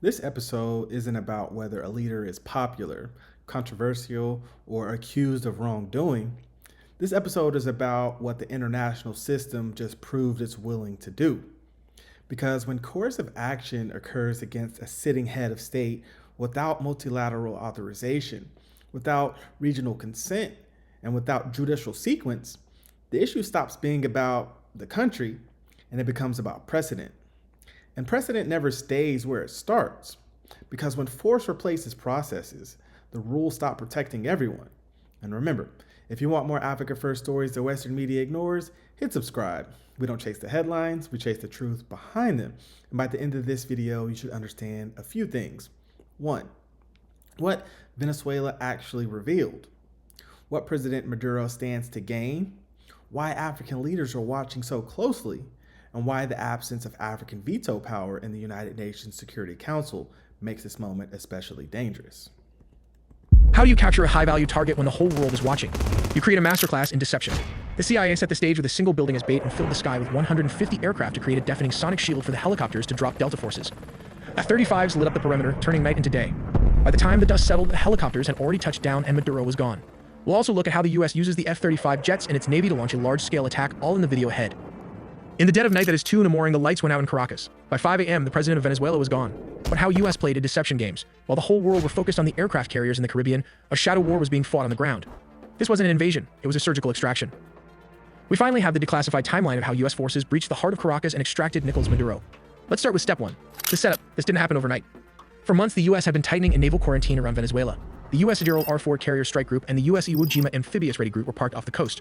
This episode isn't about whether a leader is popular, controversial, or accused of wrongdoing. This episode is about what the international system just proved it's willing to do. Because when coercive action occurs against a sitting head of state without multilateral authorization, without regional consent, and without judicial sequence, the issue stops being about the country and it becomes about precedent. And precedent never stays where it starts, because when force replaces processes, the rules stop protecting everyone. And remember, if you want more Africa First stories the Western media ignores, hit subscribe. We don't chase the headlines, we chase the truth behind them. And by the end of this video, you should understand a few things. 1. What Venezuela actually revealed. What President Maduro stands to gain. Why African leaders are watching so closely. And why the absence of African veto power in the United Nations Security Council makes this moment especially dangerous. How do you capture a high-value target when the whole world is watching? You create a masterclass in deception. The CIA set the stage with a single building as bait and filled the sky with 150 aircraft to create a deafening sonic shield for the helicopters to drop Delta forces. F-35s lit up the perimeter, turning night into day. By the time the dust settled, the helicopters had already touched down and Maduro was gone. We'll also look at how the US uses the F-35 jets and its Navy to launch a large-scale attack, all in the video ahead. In the dead of night that is 2 in the morning, the lights went out in Caracas. By 5 a.m., the president of Venezuela was gone. But how US played deception games. While the whole world were focused on the aircraft carriers in the Caribbean, a shadow war was being fought on the ground. This wasn't an invasion, it was a surgical extraction. We finally have the declassified timeline of how US forces breached the heart of Caracas and extracted Nicolás Maduro. Let's start with step 1. The setup. This didn't happen overnight. For months, the US had been tightening a naval quarantine around Venezuela. The US Gerald R. Ford Carrier Strike Group and the US Iwo Jima Amphibious Ready Group were parked off the coast.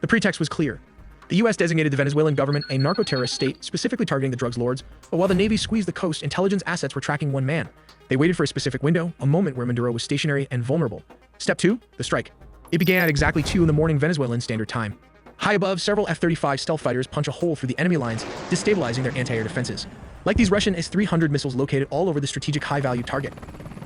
The pretext was clear. The U.S. designated the Venezuelan government a narco-terrorist state, specifically targeting the drugs lords, but while the Navy squeezed the coast, intelligence assets were tracking one man. They waited for a specific window, a moment where Maduro was stationary and vulnerable. Step 2. The strike. It began at exactly 2 in the morning Venezuelan Standard Time. High above, several F-35 stealth fighters punch a hole through the enemy lines, destabilizing their anti-air defenses. Like these Russian S-300 missiles located all over the strategic high-value target.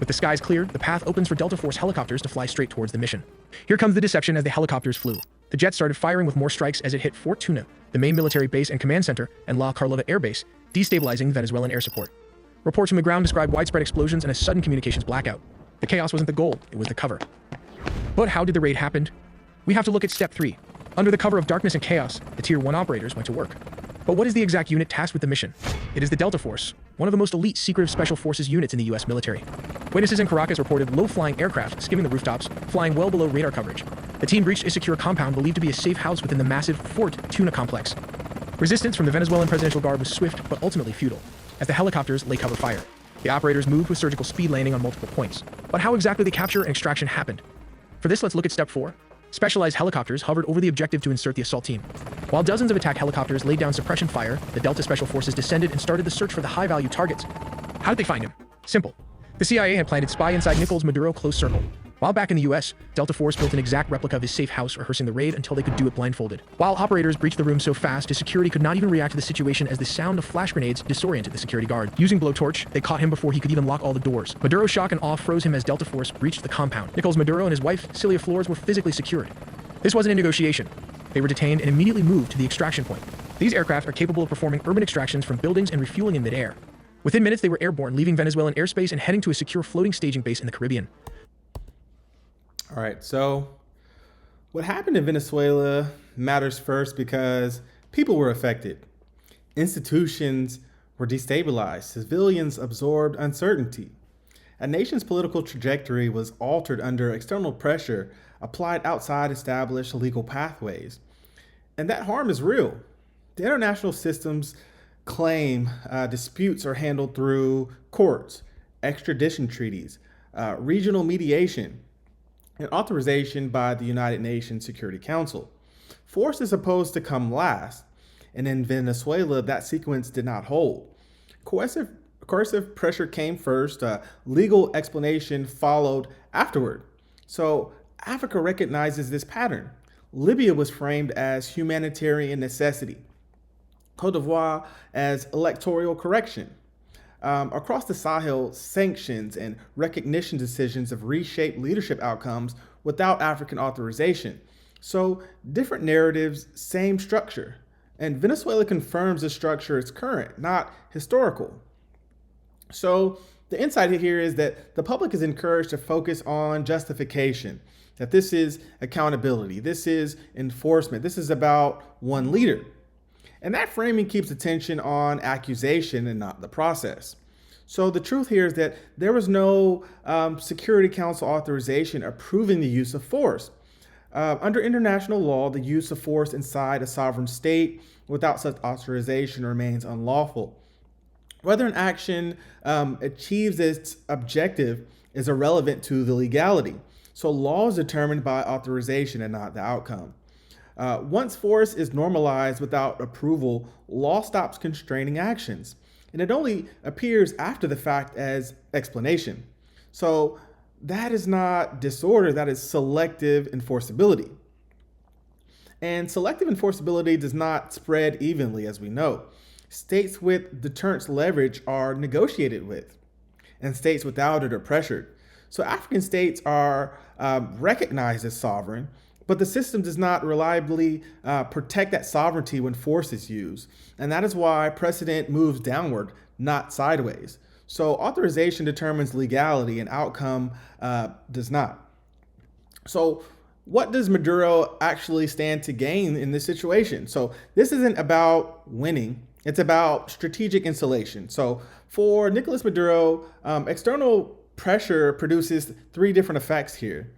With the skies clear, the path opens for Delta Force helicopters to fly straight towards the mission. Here comes the deception as the helicopters flew. The jets started firing with more strikes as it hit Fort Tuna, the main military base and command center, and La Carlota Air Base, destabilizing Venezuelan air support. Reports from the ground describe widespread explosions and a sudden communications blackout. The chaos wasn't the goal, it was the cover. But how did the raid happen? We have to look at step 3. Under the cover of darkness and chaos, the Tier 1 operators went to work. But what is the exact unit tasked with the mission? It is the Delta Force, one of the most elite secretive special forces units in the US military. Witnesses in Caracas reported low-flying aircraft skimming the rooftops, flying well below radar coverage. The team breached a secure compound believed to be a safe house within the massive Fort Tuna complex. Resistance from the Venezuelan Presidential Guard was swift but ultimately futile, as the helicopters lay cover fire. The operators moved with surgical speed, landing on multiple points. But how exactly the capture and extraction happened? For this, let's look at step 4. Specialized helicopters hovered over the objective to insert the assault team. While dozens of attack helicopters laid down suppression fire, the Delta Special Forces descended and started the search for the high-value targets. How did they find him? Simple. The CIA had planted spy inside Nicolás Maduro close circle. While back in the US, Delta Force built an exact replica of his safe house, rehearsing the raid until they could do it blindfolded. While operators breached the room so fast, his security could not even react to the situation as the sound of flash grenades disoriented the security guard. Using blowtorch, they caught him before he could even lock all the doors. Maduro's shock and awe froze him as Delta Force breached the compound. Nicolás Maduro and his wife, Celia Flores, were physically secured. This wasn't a negotiation. They were detained and immediately moved to the extraction point. These aircraft are capable of performing urban extractions from buildings and refueling in midair. Within minutes, they were airborne, leaving Venezuelan airspace and heading to a secure floating staging base in the Caribbean. All right, so what happened in Venezuela matters first because people were affected. Institutions were destabilized. Civilians absorbed uncertainty. A nation's political trajectory was altered under external pressure applied outside established legal pathways. And that harm is real. The international systems claim disputes are handled through courts, extradition treaties, regional mediation, and authorization by the United Nations Security Council. Force is supposed to come last, and in Venezuela, that sequence did not hold. Coercive pressure came first, legal explanation followed afterward. So Africa recognizes this pattern. Libya was framed as humanitarian necessity. Cote d'Ivoire as electoral correction. Across the Sahel, sanctions and recognition decisions have reshaped leadership outcomes without African authorization. So different narratives, same structure. And Venezuela confirms the structure is current, not historical. So the insight here is that the public is encouraged to focus on justification, that this is accountability, this is enforcement, this is about one leader. And that framing keeps attention on accusation and not the process. So the truth here is that there was no Security Council authorization approving the use of force. Under international law, the use of force inside a sovereign state without such authorization remains unlawful. Whether an action achieves its objective is irrelevant to the legality. So law is determined by authorization and not the outcome. Once force is normalized without approval, law stops constraining actions. And it only appears after the fact as explanation. So that is not disorder, that is selective enforceability. And selective enforceability does not spread evenly, as we know. States with deterrence leverage are negotiated with, and states without it are pressured. So African states are recognized as sovereign, but the system does not reliably protect that sovereignty when force is used. And that is why precedent moves downward, not sideways. So authorization determines legality and outcome does not. So what does Maduro actually stand to gain in this situation? So this isn't about winning, it's about strategic insulation. So for Nicolas Maduro, external pressure produces three different effects here.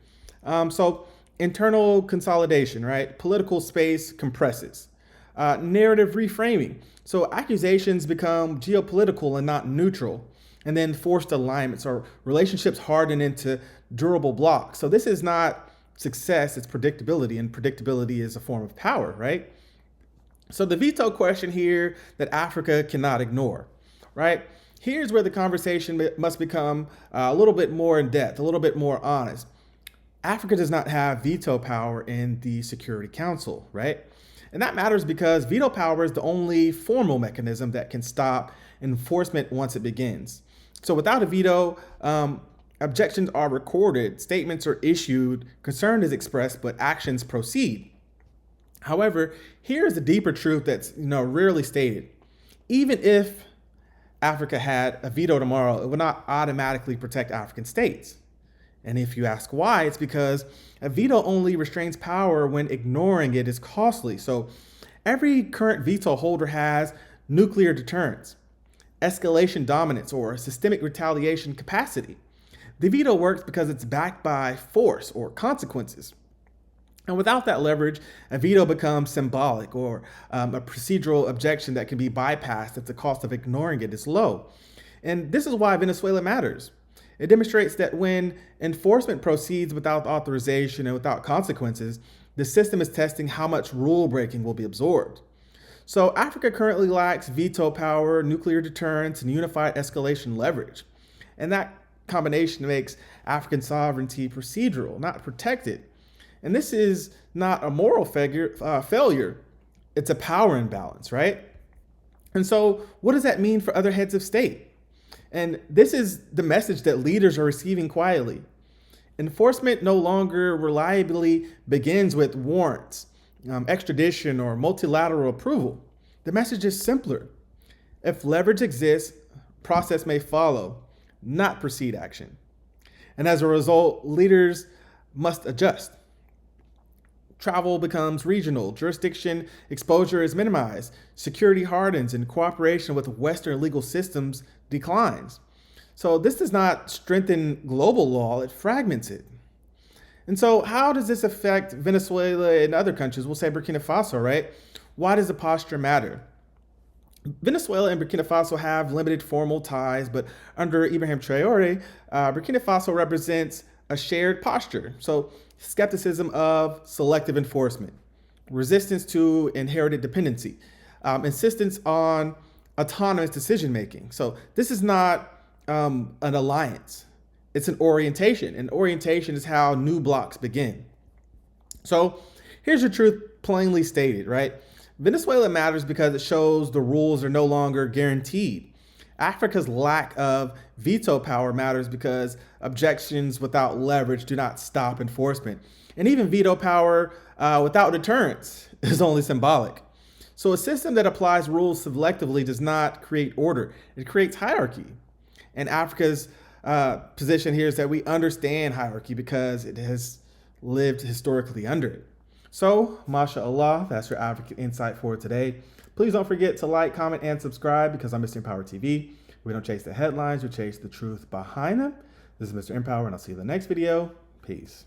So internal consolidation, right? Political space compresses. Narrative reframing. So accusations become geopolitical and not neutral. And then forced alignments or relationships harden into durable blocks. So this is not success, it's predictability, and predictability is a form of power, right? So the veto question here that Africa cannot ignore, right? Here's where the conversation must become a little bit more in depth, a little bit more honest. Africa does not have veto power in the Security Council, right? And that matters because veto power is the only formal mechanism that can stop enforcement once it begins. So without a veto, objections are recorded, statements are issued, concern is expressed, but actions proceed. However, here's the deeper truth that's rarely stated. Even if Africa had a veto tomorrow, it would not automatically protect African states. And if you ask why, it's because a veto only restrains power when ignoring it is costly. So every current veto holder has nuclear deterrence, escalation dominance, or systemic retaliation capacity. The veto works because it's backed by force or consequences. And without that leverage, a veto becomes symbolic or a procedural objection that can be bypassed if the cost of ignoring it is low. And this is why Venezuela matters. It demonstrates that when enforcement proceeds without authorization and without consequences, the system is testing how much rule breaking will be absorbed. So Africa currently lacks veto power, nuclear deterrence, and unified escalation leverage. And that combination makes African sovereignty procedural, not protected. And this is not a moral failure, it's a power imbalance, right? And so what does that mean for other heads of state? And this is the message that leaders are receiving quietly. Enforcement no longer reliably begins with warrants, extradition, or multilateral approval. The message is simpler. If leverage exists, process may follow, not precede action. And as a result, leaders must adjust. Travel becomes regional, jurisdiction exposure is minimized, security hardens, and cooperation with Western legal systems declines. So this does not strengthen global law, it fragments it. And so how does this affect Venezuela and other countries? We'll say Burkina Faso, right? Why does the posture matter? Venezuela and Burkina Faso have limited formal ties, but under Ibrahim Traore, Burkina Faso represents a shared posture. So skepticism of selective enforcement, resistance to inherited dependency, insistence on autonomous decision-making. So this is not an alliance, it's an orientation. And orientation is how new blocks begin. So here's the truth plainly stated, right? Venezuela matters because it shows the rules are no longer guaranteed. Africa's lack of veto power matters because objections without leverage do not stop enforcement. And even veto power without deterrence is only symbolic. So a system that applies rules selectively does not create order, it creates hierarchy. And Africa's position here is that we understand hierarchy because it has lived historically under it. So, mashallah, that's your African insight for today. Please don't forget to like, comment, and subscribe because I'm MrEmpowerTV. We don't chase the headlines, we chase the truth behind them. This is Mr. Empower, and I'll see you in the next video. Peace.